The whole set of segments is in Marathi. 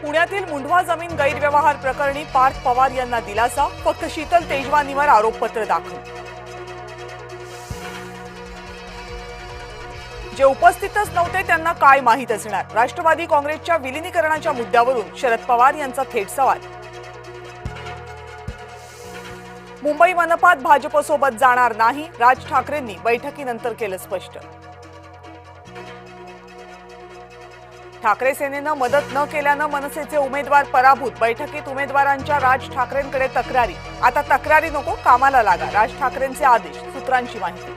पुण्यातील मुंढवा जमीन गैरव्यवहार प्रकरणी पार्थ पवार यांना दिलासा, फक्त शीतल तेजवानीवर आरोपपत्र दाखल। जे उपस्थितच नव्हते त्यांना काय माहित असणार? राष्ट्रवादी काँग्रेसच्या विलीनीकरणाच्या मुद्द्यावरून शरद पवार यांचा थेट सवाल। मुंबई मनपात भाजपसोबत जाणार नाही, राज ठाकरेंनी बैठकीनंतर केलं स्पष्ट। ठाकरे सेनेनं मदत न केल्यानं मनसेचे उमेदवार पराभूत, बैठकीत उमेदवारांच्या राज ठाकरेंकडे तक्रारी। आता तक्रारी नको, कामाला लागा, राज ठाकरेंचे आदेश, सूत्रांची माहिती।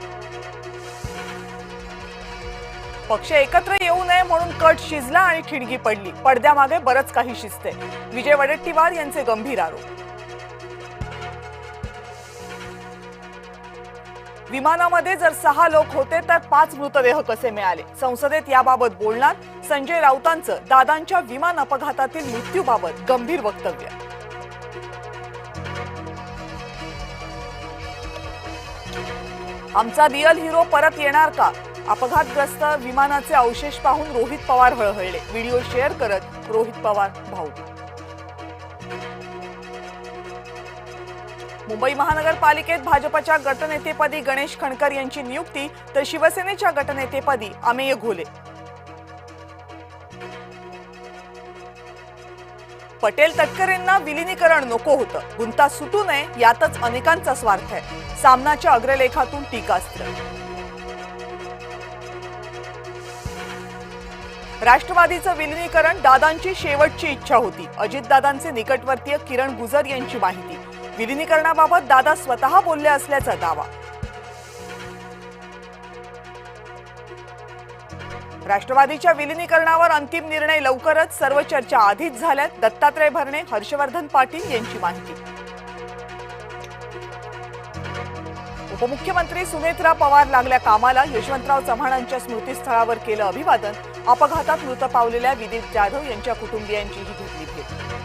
पक्ष एकत्र येऊ नये म्हणून कट शिजला आणि ठिणगी पडली, पडद्यामागे बरंच काही शिजते, विजय वडेट्टीवार यांचे गंभीर आरोप। विमानामध्ये जर 6 लोक होते तर 5 मृतदेह कसे मिळाले? संसदेत याबाबत बोलणार संजय राऊतांचं दादांच्या विमान अपघातातील मृत्यूबाबत गंभीर वक्तव्य। आमचा रिअल हिरो परत येणार का? अपघातग्रस्त विमानाचे अवशेष पाहून रोहित पवार हळहळले, व्हिडिओ शेअर करत रोहित पवार भाऊक। मुंबई महानगरपालिकेत भाजपच्या गटनेतेपदी गणेश खणकर यांची नियुक्ती, तर शिवसेनेच्या गटनेतेपदी अमेय घोले। पटेल तटकरेंना विलीनीकरण नको होतं, गुंता सुटू नये यातच अनेकांचा स्वार्थ आहे, सामनाच्या अग्रलेखातून टीकास्त्र। राष्ट्रवादीचं विलीनीकरण दादांची शेवटची इच्छा होती, अजितदादांचे निकटवर्तीय किरण गुजर यांची माहिती। विलीनीकरणाबाबत दादा स्वतः बोलले असल्याचा दावा। राष्ट्रवादीच्या विलीनीकरणावर अंतिम निर्णय लवकरच, सर्व चर्चा आधीच झाल्यात, दत्तात्रय भरणे, हर्षवर्धन पाटील यांची माहिती। उपमुख्यमंत्री सुनेत्रा पवार लागल्या कामाला, यशवंतराव चव्हाणांच्या स्मृतीस्थळावर केलं अभिवादन, अपघातात मृत पावलेल्या विदीप जाधव यांच्या कुटुंबियांचीही घेतली भेट।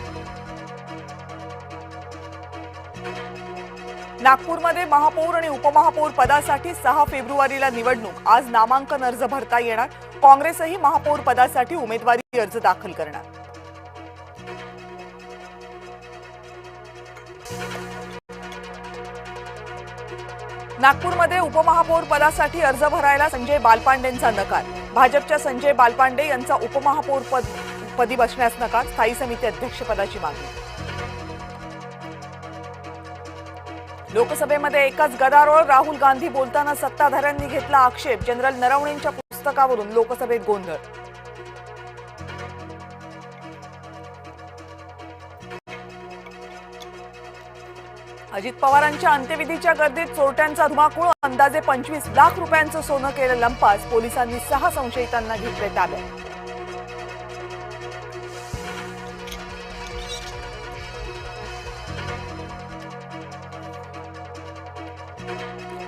नागपूरमध्ये महापौर आणि उपमहापौर पदासाठी 6 फेब्रुवारीला निवडणूक, आज नामांकन अर्ज भरता येणार, काँग्रेसही महापौर पदासाठी उमेदवारी अर्ज दाखल करणार। नागपूरमध्ये उपमहापौर पदासाठी अर्ज भरायला संजय बालपांडेंचा नकार, भाजपच्या संजय बालपांडे यांचा उपमहापौर पदी बसण्यास नकार, स्थायी समिती अध्यक्षपदाची मागणी। लोकसभेमध्ये एकाच गदारोळ, राहुल गांधी बोलताना सत्ताधाऱ्यांनी घेतला आक्षेप, जनरल नरवणेंच्या पुस्तकावरून लोकसभेत गोंधळ। अजित पवारांच्या अंत्यविधीच्या गर्दीत चोरट्यांचा धुमाकूळ, अंदाजे 25 लाख रुपयांचं सोनं केलं लंपास, पोलिसांनी 6 संशयितांना घेतले ताब्यात।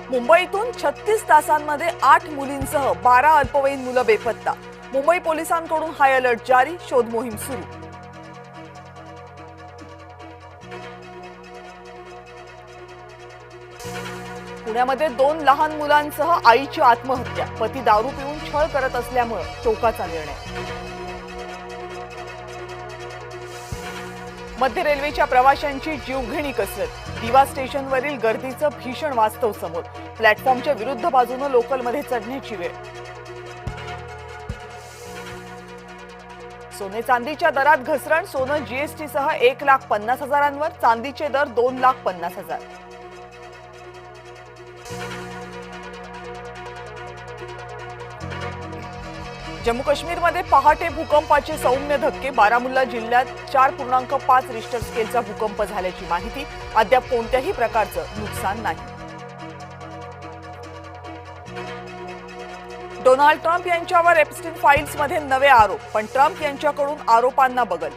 मुंबईतून 36 तासांमध्ये 8 मुलींसह 12 अल्पवयीन मुलं बेपत्ता, मुंबई पोलिसांकडून हाय अलर्ट जारी, शोध मोहीम सुरू। पुण्यामध्ये 2 लहान मुलांसह आईची आत्महत्या, पती दारू पिऊन छळ करत असल्यामुळे टोकाचा निर्णय। मध्य रेल्वेच्या प्रवाशांची जीवघेणी कसरत, दिवा स्टेशनवरील गर्दीचं भीषण वास्तव समोर, प्लॅटफॉर्मच्या विरुद्ध बाजूने लोकलमध्ये चढण्याची वेळ। सोने चांदीच्या दरात घसरण, सोनं जीएसटीसह 1,50,000 चांदीचे दर 2,50,000। जम्मू काश्मीरमध्ये पहाटे भूकंपाचे सौम्य धक्के, बारामुल्ला जिल्ह्यात 4.5 रिश्टर स्केलचा भूकंप झाल्याची माहिती, अद्याप कोणत्याही प्रकारचं नुकसान नाही। डोनाल्ड ट्रम्प यांच्यावर एप्स्टीन फाईल्समध्ये नवे आरोप, पण ट्रम्प यांच्याकडून आरोपांना बगल,